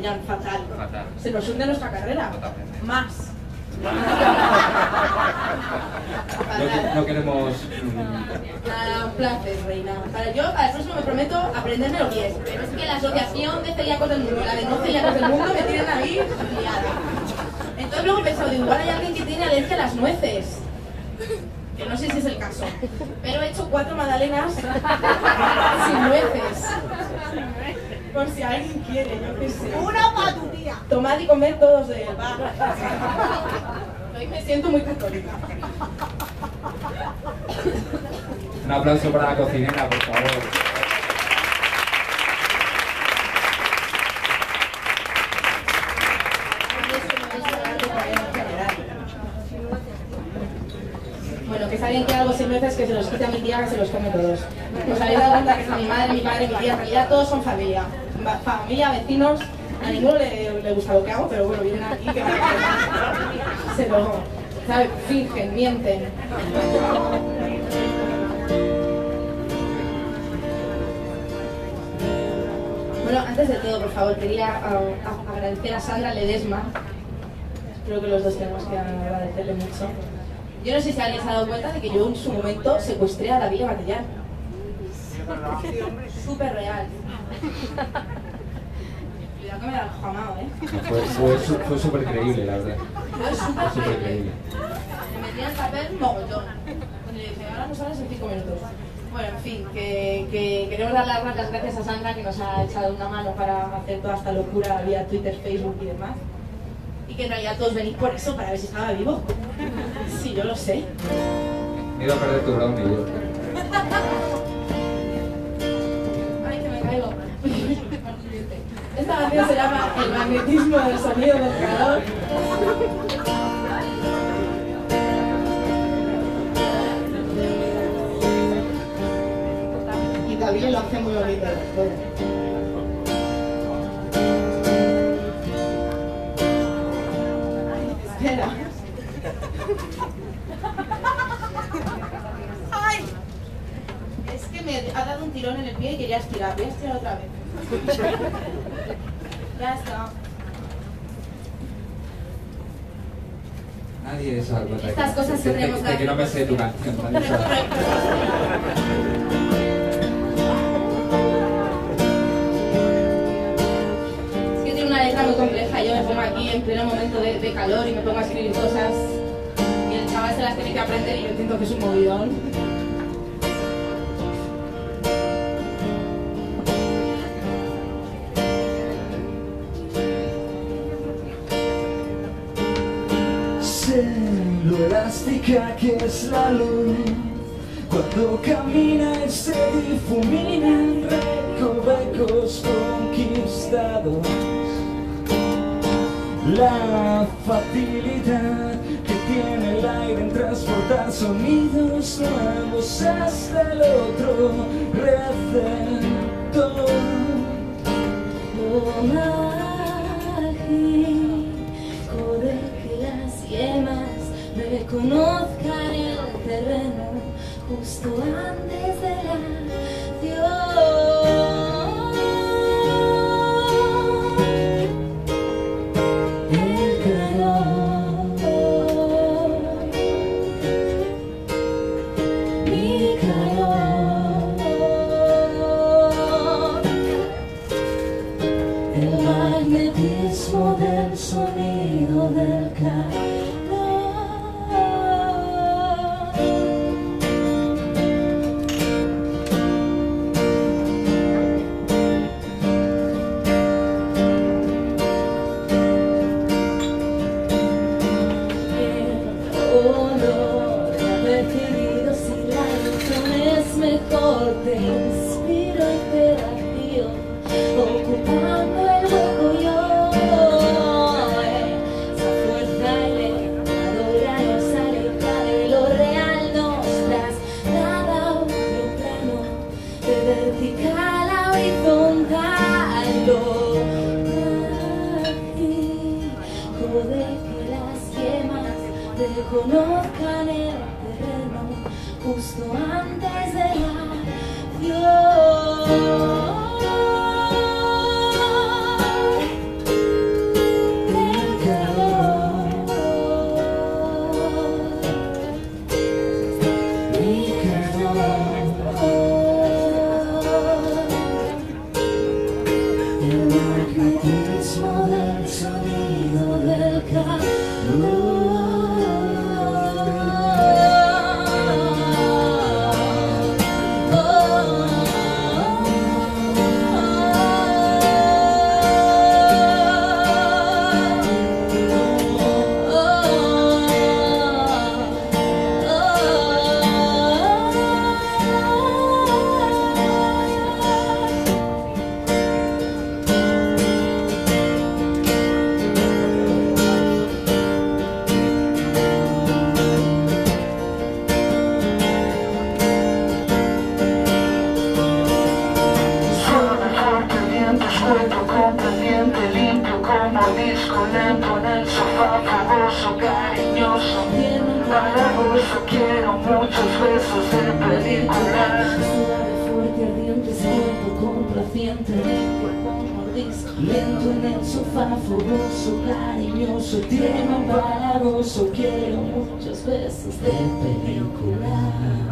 Matallán, fatal. Fatal. Se nos hunde nuestra carrera. Totalmente. Más. No queremos... Un placer, reina. Para el próximo me prometo aprendérmelo bien. Pero es que la asociación de celíacos del mundo y la de no celíacos del mundo me tienen ahí liada. Entonces luego he pensado, digo, igual hay alguien que tiene alergia a las nueces. Que no sé si es el caso. Pero he hecho 4 magdalenas sin nueces. Por si alguien quiere, yo qué sé. ¡Una para tu tía! Tomad y comed todos de él, va. Hoy me siento muy católica. Un aplauso para la cocinera, por favor. Bueno, que saben que algo sin nueces que se los quita a mi tía, que se los come todos. ¿Os habéis dado cuenta que es a mi madre, mi padre, mi tía? En realidad todos son familia. Familia, vecinos. A ninguno le gusta lo que hago, pero bueno, vienen aquí que se lo... ¿sabes? Fingen, mienten. Bueno, antes de todo, por favor, quería agradecer a Sandra Ledesma. Creo que los dos tenemos que agradecerle mucho. Yo no sé si alguien se ha dado cuenta de que yo en su momento secuestré a la Villa Matallán. Súper real. Cuidado que me da el jamao, Fue súper creíble, la verdad. Fue Súper creíble. Me metí en el papel mogollón. Y le dije, ahora nos hablas en 5 minutos. Bueno, en fin, que queremos dar las gracias a Sandra, que nos ha echado una mano para hacer toda esta locura vía Twitter, Facebook y demás. Y que en realidad todos venís por eso, para ver si estaba vivo. Sí, yo lo sé. Me iba a perder tu brownie yo. Ay, que me caigo. Esta canción se llama El magnetismo del sonido del calor. Y David lo hace muy bonito. Espera. ¡Ay! Es que me ha dado un tirón en el pie y quería estirar. Voy a estirar otra vez. Ya está. Nadie se da cuenta. Estas cosas que tenemos de que no me sé tu canción. Nadie se da cuenta. Es que tiene una letra muy compleja. Yo me pongo aquí en pleno momento de calor y me pongo a escribir cosas. Y el chaval se las tiene que aprender y yo entiendo que es un movidón. Lo elástica que es la luz, cuando camina y se difumina en recovecos conquistados. La facilidad que tiene el aire en transportar sonidos nuevos hasta el otro receptor. Lo mágico de que las yemas reconozcan el terreno justo antes de la acción. El calor, mi calor, el magnetismo del sonido del calor. Te inspiro y te vacío, ocupando el hueco yo. Esa fuerza elevadora nos aleja de lo real, nos traslada a otro plano, de vertical a horizontal. Lo mágico de que las yemas reconozcan el terreno justo antes de la acción. como disco lento en el sofá, fogoso, cariñoso, empalagoso. Quiero muchos besos de película. Suave, fuerte, ardiente, suelto, complaciente, limpio como mordisco. Lento en el sofá, fogoso, cariñoso, tierno, empalagoso. Quiero muchos besos de película.